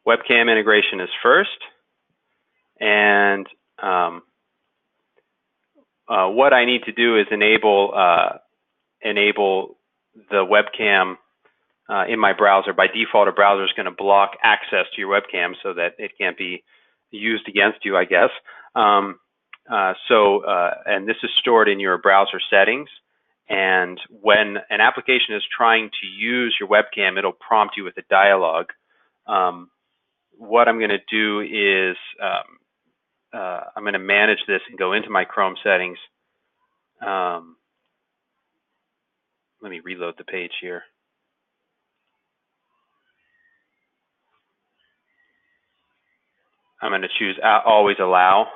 Webcam integration is first, and what I need to do is enable the webcam in my browser. By default, a browser is going to block access to your webcam so that it can't be used against you, I guess. And this is stored in your browser settings. And when an application is trying to use your webcam, it'll prompt you with a dialog. What I'm going to do is I'm going to manage this and go into my Chrome settings. Let me reload the page here. I'm going to choose always allow.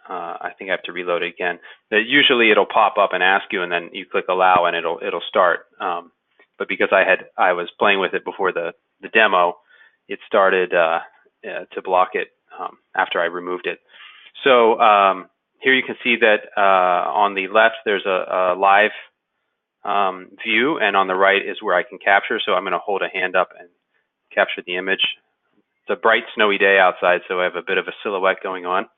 I think I have to reload it again. Usually it'll pop up and ask you, and then you click allow, and it'll start. But because I was playing with it before the demo, it started to block it after I removed it. So here you can see that on the left there's a live view, and on the right is where I can capture. So I'm going to hold a hand up and capture the image. It's a bright snowy day outside, so I have a bit of a silhouette going on.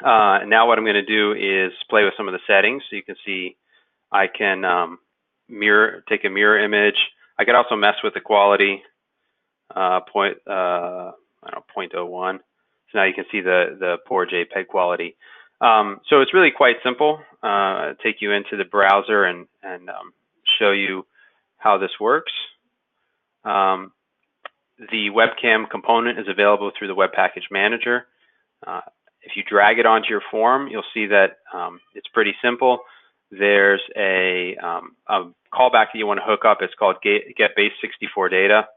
Now what I'm going to do is play with some of the settings. So you can see I can take a mirror image. I could also mess with the quality, 0.01. So now you can see the poor JPEG quality. So it's really quite simple. Take you into the browser and show you how this works. The webcam component is available through the Web Package Manager. If you drag it onto your form, you'll see that it's pretty simple. There's a callback that you want to hook up. It's called get base 64 data,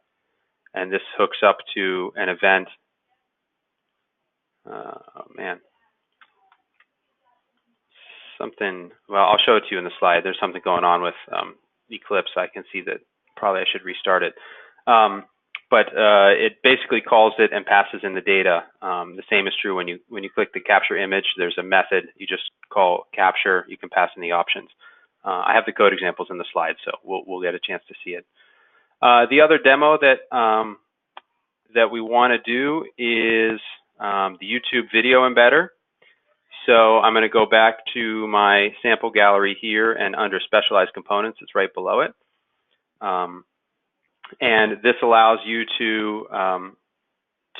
and this hooks up to an event. Oh man, something. Well, I'll show it to you in the slide. There's something going on with Eclipse. I can see that probably I should restart it. But it basically calls it and passes in the data. The same is true when you click the capture image. There's a method you just call capture. You can pass in the options. I have the code examples in the slide, so we'll get a chance to see it. The other demo that we want to do is the YouTube video embedder. So I'm going to go back to my sample gallery here, and under specialized components, it's right below it. And this allows you to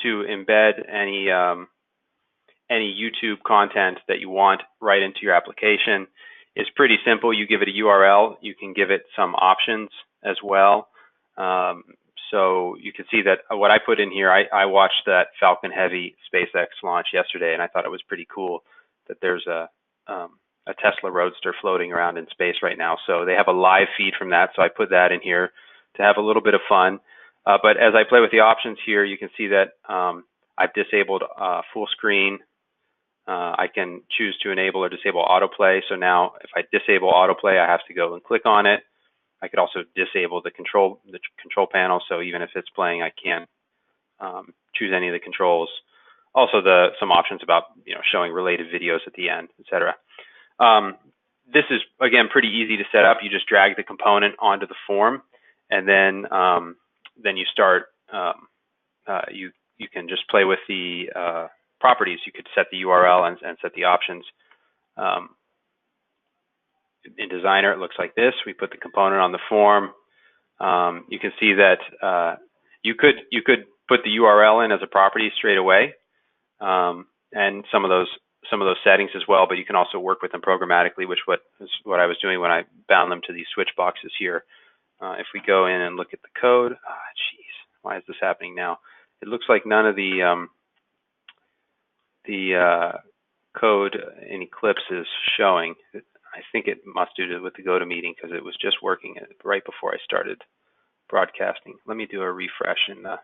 embed any YouTube content that you want right into your application. It's pretty simple. You give it a URL. You can give it some options as well. So you can see that what I put in here, I watched that Falcon Heavy SpaceX launch yesterday, and I thought it was pretty cool that there's a Tesla Roadster floating around in space right now. So they have a live feed from that, so I put that in here to have a little bit of fun. But as I play with the options here, you can see that I've disabled full screen. I can choose to enable or disable autoplay. So now if I disable autoplay, I have to go and click on it. I could also disable the control panel. So even if it's playing, I can't choose any of the controls. Also some options about showing related videos at the end, etc. This is, again, pretty easy to set up. You just drag the component onto the form, and then you start. You can just play with the properties. You could set the URL and set the options. In Designer, it looks like this. We put the component on the form. You can see that you could put the URL in as a property straight away, and some of those settings as well. But you can also work with them programmatically, which is what I was doing when I bound them to these switch boxes here. If we go in and look at the code, geez, why is this happening now? It looks like none of the code in Eclipse is showing. I think it must do with the GoToMeeting, because it was just working right before I started broadcasting. Let me do a refresh in the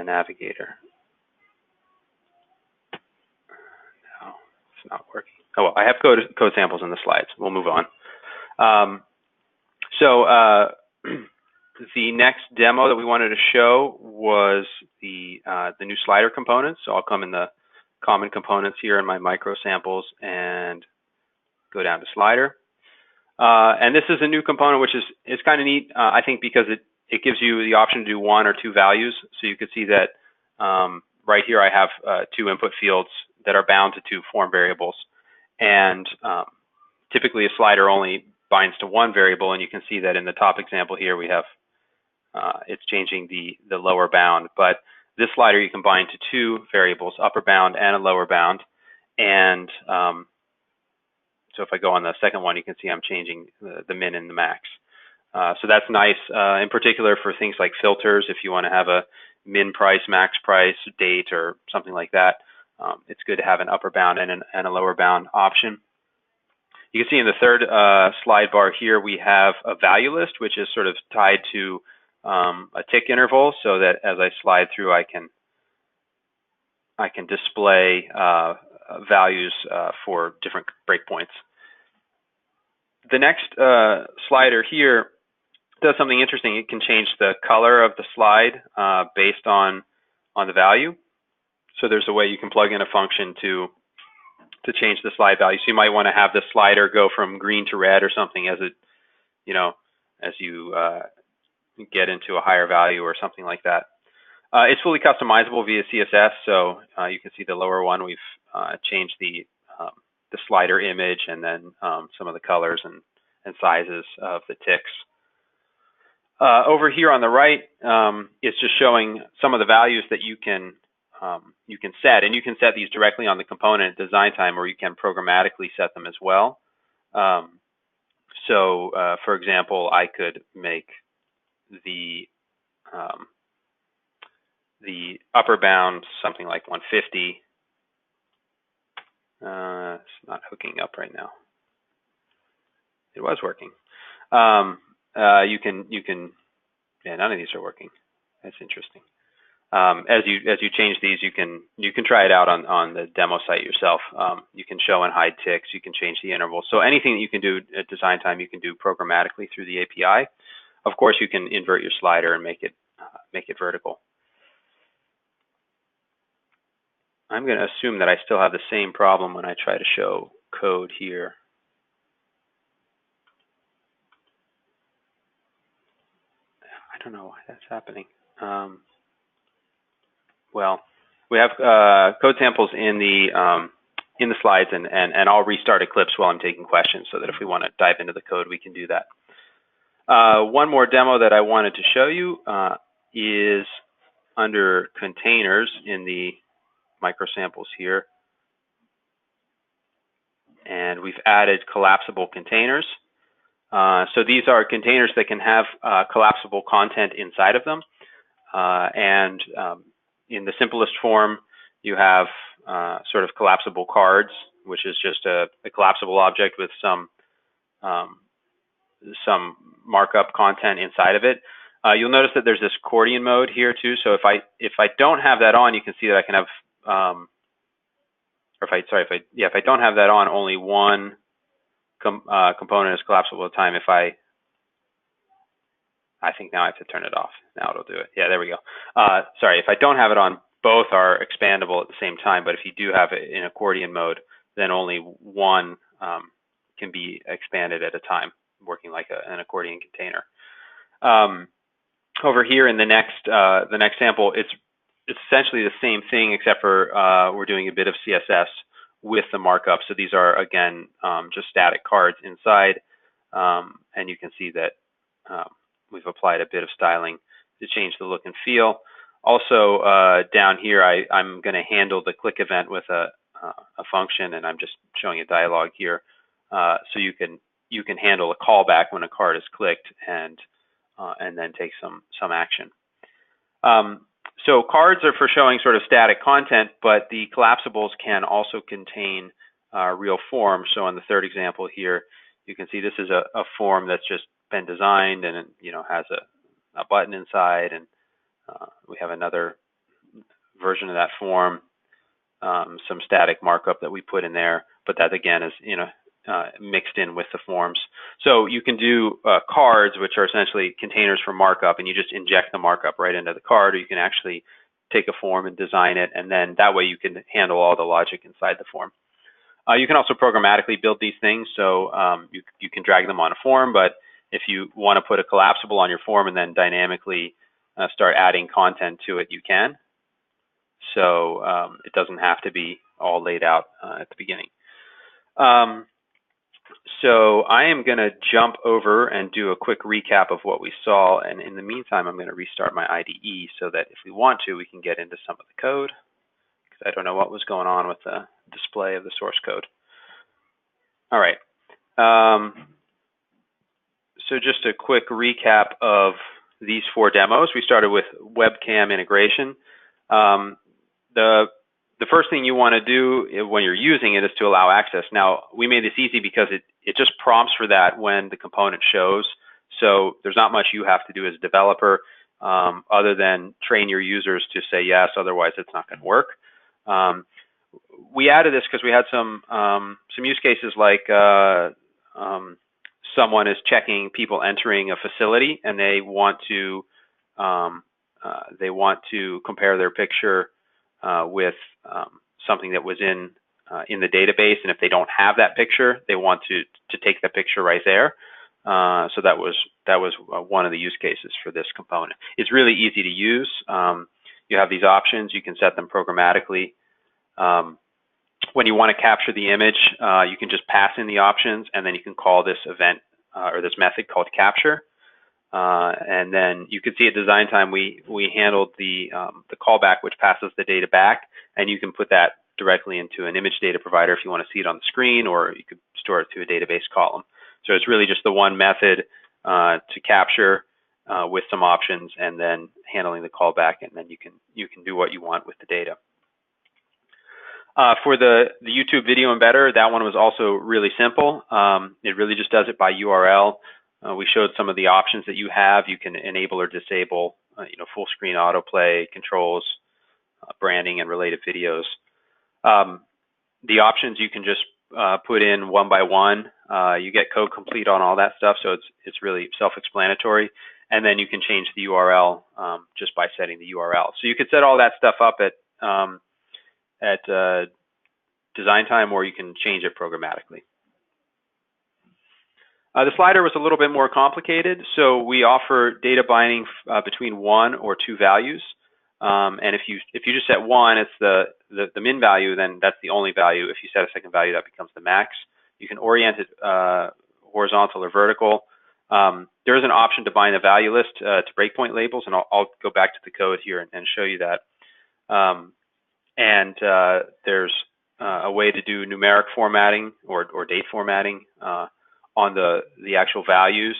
Navigator. No, it's not working. Oh well, I have code samples in the slides. We'll move on. The next demo that we wanted to show was the new slider components. So I'll come in the common components here in my micro samples and go down to slider. And this is a new component, which is kind of neat, I think, because it gives you the option to do 1 or 2 values. So you can see that right here I have 2 input fields that are bound to 2 form variables. And typically a slider only binds to 1 variable, and you can see that in the top example here we have it's changing the lower bound. But this slider you can bind to 2 variables, upper bound and a lower bound. And so if I go on the second one, you can see I'm changing the min and the max. So that's nice, in particular for things like filters. If you want to have a min price, max price, date, or something like that, it's good to have an upper bound and a lower bound option. You can see in the third slide bar here, we have a value list, which is sort of tied to a tick interval, so that as I slide through, I can display values for different breakpoints. The next slider here does something interesting. It can change the color of the slide based on the value. So there's a way you can plug in a function to change the slide value. So you might want to have the slider go from green to red or something as it, as you get into a higher value or something like that. It's fully customizable via CSS. So you can see the lower one, we've changed the slider image and then some of the colors and sizes of the ticks. Over here on the right, it's just showing some of the values that you can set, and you can set these directly on the component at design time, or you can programmatically set them as well. So, for example, I could make the upper bound something like 150. It's not hooking up right now. It was working. You can. Yeah, none of these are working. That's interesting. As you change these, you can try it out on the demo site yourself. You can show and hide ticks. You can change the intervals. So anything that you can do at design time, you can do programmatically through the API. Of course, you can invert your slider and make it vertical. I'm going to assume that I still have the same problem when I try to show code here. I don't know why that's happening. Well, we have code samples in the slides, and I'll restart Eclipse while I'm taking questions, so that if we want to dive into the code, we can do that. One more demo that I wanted to show you is under containers in the micro samples here, and we've added collapsible containers. So these are containers that can have collapsible content inside of them, and in the simplest form, you have sort of collapsible cards, which is just a collapsible object with some markup content inside of it. You'll notice that there's this accordion mode here too. So if I don't have that on, you can see that I can have, if I don't have that on, only one component is collapsible at a time. I think now I have to turn it off. Now it'll do it. Yeah, there we go. Sorry, if I don't have it on, both are expandable at the same time. But if you do have it in accordion mode, then only one can be expanded at a time, working like an accordion container. Over here in the next sample, it's essentially the same thing, except for we're doing a bit of CSS with the markup. So these are, again, just static cards inside, and you can see that we've applied a bit of styling to change the look and feel. Also, down here, I'm going to handle the click event with a function, and I'm just showing a dialog here. So you can handle a callback when a card is clicked, and then take some action. So cards are for showing sort of static content, but the collapsibles can also contain real forms. So on the third example here, you can see this is a form that's just been designed, and it, has a button inside, and we have another version of that form, some static markup that we put in there, but that again is mixed in with the forms. So you can do cards, which are essentially containers for markup, and you just inject the markup right into the card, or you can actually take a form and design it, and then that way you can handle all the logic inside the form. You can also programmatically build these things, so you can drag them on a form, but If you want to put a collapsible on your form and then dynamically start adding content to it, you can. So it doesn't have to be all laid out at the beginning. So I am going to jump over and do a quick recap of what we saw. And in the meantime, I'm going to restart my IDE so that if we want to, we can get into some of the code, because I don't know what was going on with the display of the source code. All right. So just a quick recap of these 4 demos. We started with webcam integration. The first thing you want to do when you're using it is to allow access. Now, we made this easy because it just prompts for that when the component shows. So there's not much you have to do as a developer other than train your users to say yes, otherwise it's not going to work. We added this because we had some use cases like someone is checking people entering a facility, and they want to compare their picture with something that was in the database, and if they don't have that picture, they want to take the picture right there. So that was one of the use cases for this component. It's really easy to use. You have these options. You can set them programmatically. When you want to capture the image, you can just pass in the options, and then you can call this event or this method called capture. And then you can see at design time, we handled the callback, which passes the data back, and you can put that directly into an image data provider if you want to see it on the screen, or you could store it to a database column. So it's really just the one method to capture with some options, and then handling the callback, and then you can do what you want with the data. For the YouTube video embedder, that one was also really simple. It really just does it by URL. We showed some of the options that you have. You can enable or disable, full screen autoplay, controls, branding, and related videos. The options you can just put in one by one. You get code complete on all that stuff, so it's really self-explanatory. And then you can change the URL just by setting the URL. So you could set all that stuff up at design time, or you can change it programmatically. The slider was a little bit more complicated, so we offer data binding between 1 or 2 values. And if you just set 1, it's the min value, then that's the only value. If you set a second value, that becomes the max. You can orient it horizontal or vertical. There is an option to bind a value list to breakpoint labels, and I'll go back to the code here and show you that. There's a way to do numeric formatting or date formatting on the actual values.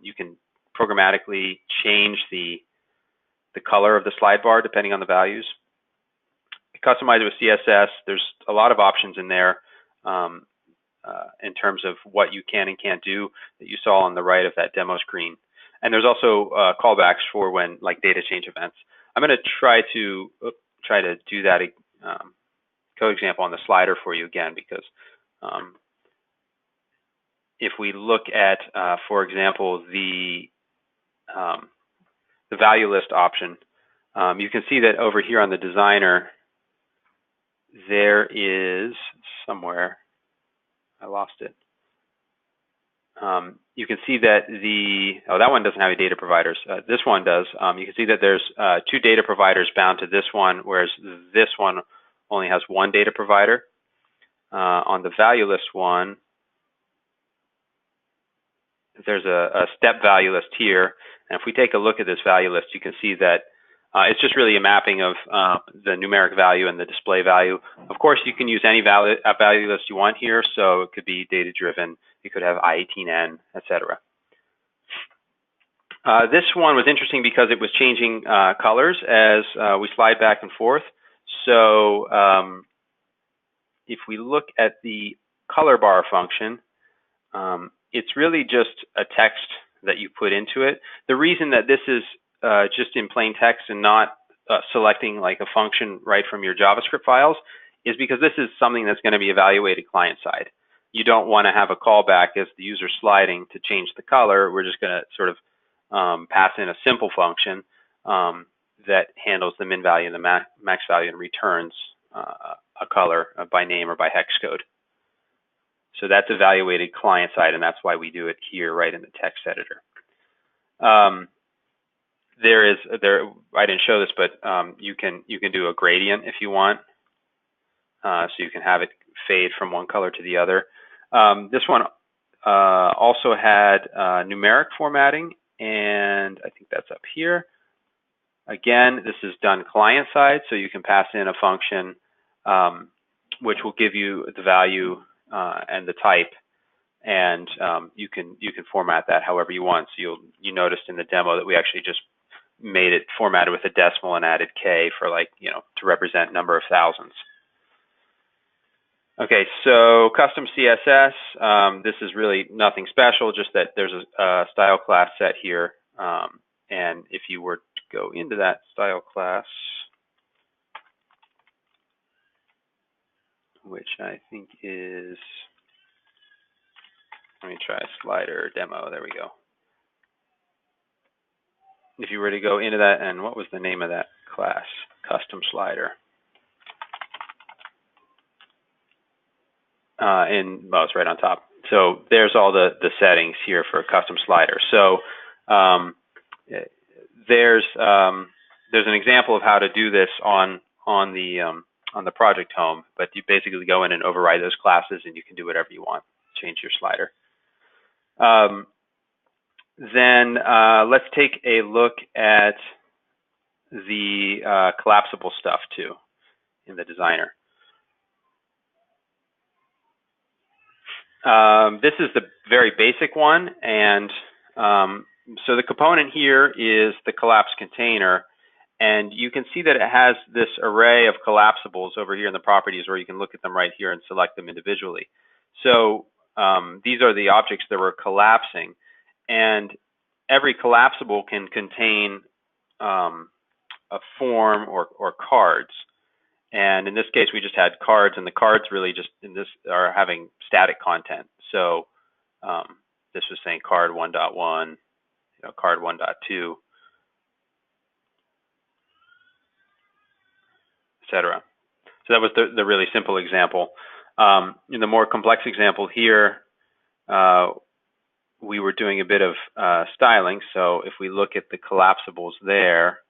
You can programmatically change the color of the slide bar depending on the values. Customize it with CSS. There's a lot of options in there in terms of what you can and can't do that you saw on the right of that demo screen. And there's also callbacks for when, like, data change events. I'm going to try to do that code example on the slider for you again, because if we look at, for example, the value list option, you can see that over here on the designer, there is somewhere, I lost it. You can see that that one doesn't have any data providers. This one does. You can see that there's 2 data providers bound to this one, whereas this one only has 1 data provider. On the value list one, there's a step value list here. And if we take a look at this value list, you can see that it's just really a mapping of the numeric value and the display value. Of course, you can use any value list you want here. So it could be data-driven. You could have I18N, etc. This one was interesting because it was changing colors as we slide back and forth. So if we look at the color bar function, it's really just a text that you put into it. The reason that this is just in plain text and not selecting like a function right from your JavaScript files is because this is something that's going to be evaluated client side. You don't want to have a callback as the user sliding to change the color. We're just going to sort of pass in a simple function that handles the min value and the max value and returns a color by name or by hex code. So that's evaluated client side, and that's why we do it here right in the text editor. I didn't show this, but you can do a gradient if you want, so you can have it fade from one color to the other. This one also had numeric formatting, and I think that's up here. Again, this is done client side, so you can pass in a function which will give you the value and the type, and you can format that however you want. So you noticed in the demo that we actually just made it formatted with a decimal and added K for, like, to represent number of thousands. Okay, so custom CSS, this is really nothing special, just that there's a style class set here. And if you were to go into that style class, which I think is, let me try slider demo, there we go. If you were to go into that, and what was the name of that class? Custom slider. Well, it's right on top. So there's all the settings here for a custom slider. So there's an example of how to do this on the project home, but you basically go in and override those classes, and you can do whatever you want, change your slider. Then let's take a look at the collapsible stuff too in the designer. This is the very basic one, and so the component here is the collapse container, and you can see that it has this array of collapsibles over here in the properties, where you can look at them right here and select them individually. So these are the objects that we're collapsing, and every collapsible can contain a form or cards. And in this case, we just had cards, and the cards really just in this are having static content. So this was saying card 1.1, card 1.2, etc. So that was the really simple example. In the more complex example here, we were doing a bit of styling. So if we look at the collapsibles there,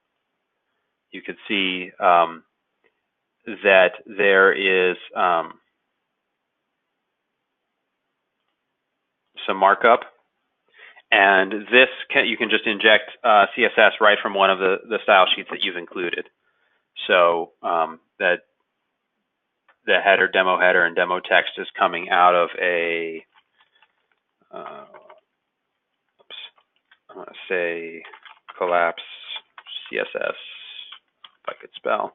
you could see that there is some markup, and this you can just inject CSS right from one of the style sheets that you've included. So that the header, demo header, and demo text is coming out of a I want to say collapse CSS, if I could spell.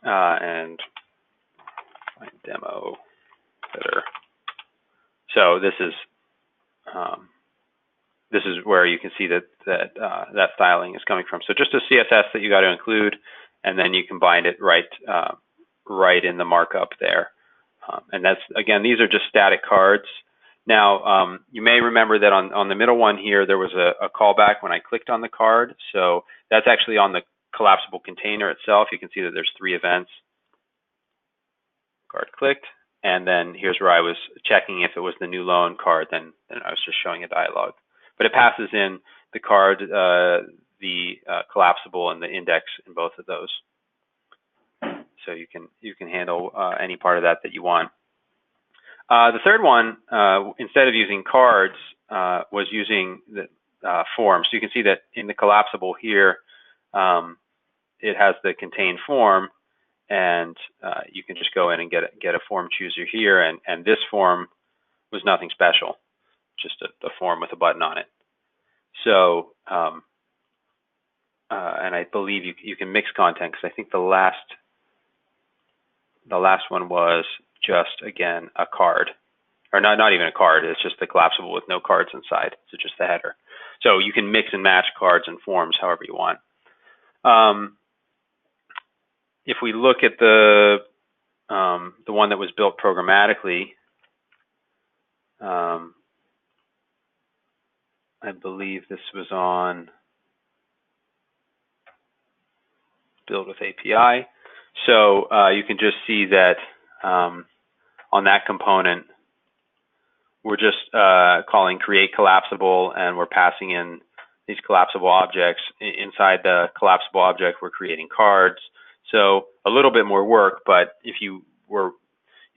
And find demo header. So this is where you can see that styling is coming from. So just a CSS that you got to include, and then you combine it right in the markup there. And that's, again, these are just static cards. Now you may remember that on the middle one here there was a callback when I clicked on the card. So that's actually on the collapsible container itself. You can see that there's 3 events. Card clicked, and then here's where I was checking if it was the new loan card. Then I was just showing a dialog. But it passes in the card, the collapsible, and the index in both of those. So you can handle any part of that you want. The third one, instead of using cards, was using the forms. So you can see that in the collapsible here, it has the contain form, and you can just go in and get a form chooser here, and this form was nothing special, just a form with a button on it. So and I believe you can mix content, because I think the last one was just, again, a card, or not even a card. It's just the collapsible with no cards inside. So just the header. So you can mix and match cards and forms however you want. If we look at the one that was built programmatically, I believe this was on Build with API. So you can just see that on that component, we're just calling create collapsible, and we're passing in these collapsible objects. Inside the collapsible object, we're creating cards. So a little bit more work, but if you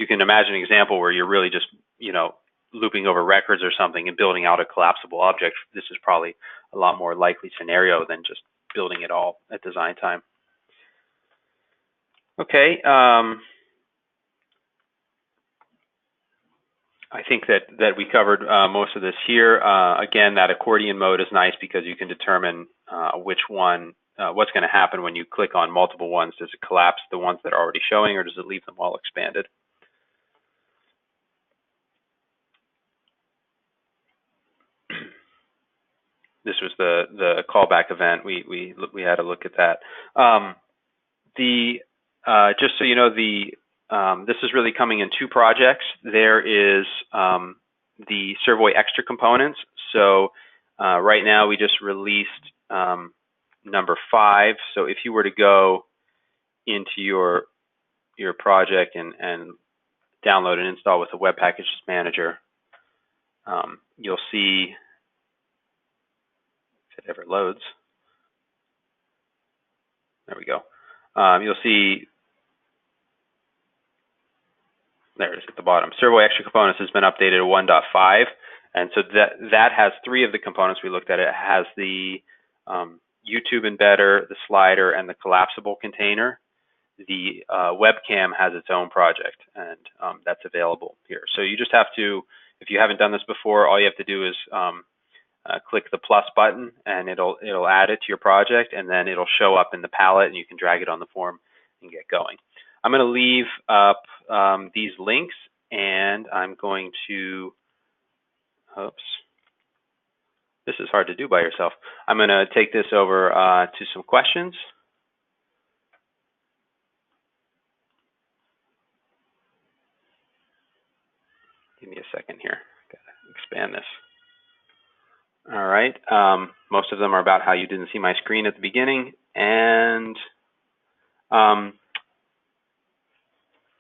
can imagine an example where you're really just, looping over records or something and building out a collapsible object. This is probably a lot more likely scenario than just building it all at design time. Okay. I think that we covered most of this here. Again, that accordion mode is nice because you can determine which one, what's going to happen when you click on multiple ones. Does it collapse the ones that are already showing, or does it leave them all expanded? This was the callback event. We had a look at that. Just so you know, this is really coming in two projects. There is the Servoy extra components. So right now we just released number 5. So if you were to go into your project and download and install with the Web Packages Manager, you'll see, if it ever loads, there we go. You'll see, there it is at the bottom. Servoy extra components has been updated to 1.5, and so that has 3 of the components we looked at. It has the YouTube embedder, the slider, and the collapsible container. The webcam has its own project, and that's available here. So you just have to, if you haven't done this before, all you have to do is click the plus button, and it'll add it to your project, and then it'll show up in the palette, and you can drag it on the form and get going. I'm going to leave up these links, and I'm going to, oops, this is hard to do by yourself. I'm going to take this over to some questions. Give me a second here. Gotta expand this. All right. Most of them are about how you didn't see my screen at the beginning. And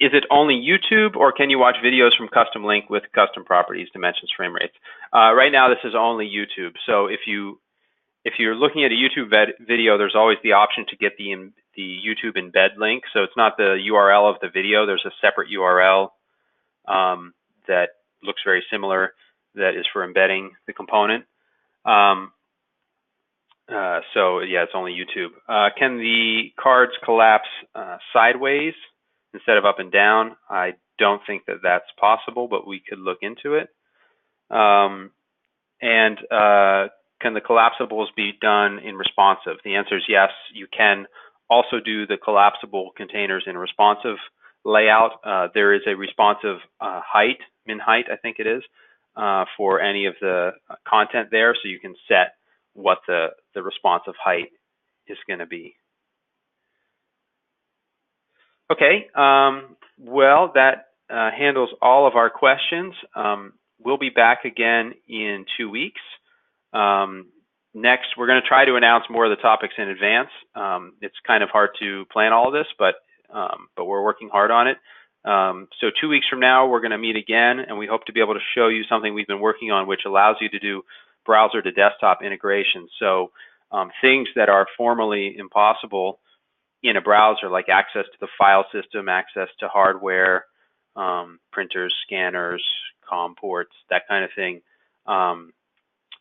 is it only YouTube, or can you watch videos from Custom Link with custom properties, dimensions, frame rates? Right now, this is only YouTube. So if you're looking at a YouTube video, there's always the option to get the YouTube embed link. So it's not the URL of the video. There's a separate URL that looks very similar that is for embedding the component. So yeah, it's only YouTube. Can the cards collapse sideways instead of up and down? I don't think that that's possible, but we could look into it. And can the collapsibles be done in responsive? The answer is yes. You can also do the collapsible containers in responsive layout. There is a responsive height, min height, I think it is, for any of the content there, so you can set what the responsive height is going to be. Okay, well, that handles all of our questions. We'll be back again in 2 weeks. Next, we're going to try to announce more of the topics in advance. It's kind of hard to plan all of this, but we're working hard on it. So 2 weeks from now, we're going to meet again, and we hope to be able to show you something we've been working on, which allows you to do browser to desktop integration. So things that are formally impossible in a browser, like access to the file system, access to hardware, printers, scanners, COM ports, that kind of thing.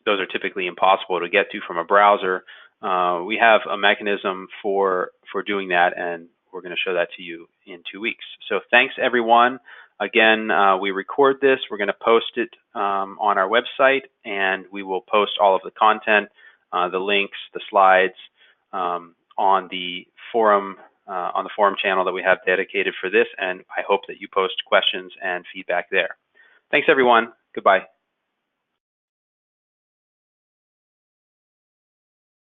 Those are typically impossible to get to from a browser. We have a mechanism for doing that, and we're going to show that to you in 2 weeks. So thanks, everyone. Again, we record this. We're going to post it on our website, and we will post all of the content, the links, the slides on the forum channel that we have dedicated for this. And I hope that you post questions and feedback there. Thanks, everyone. Goodbye.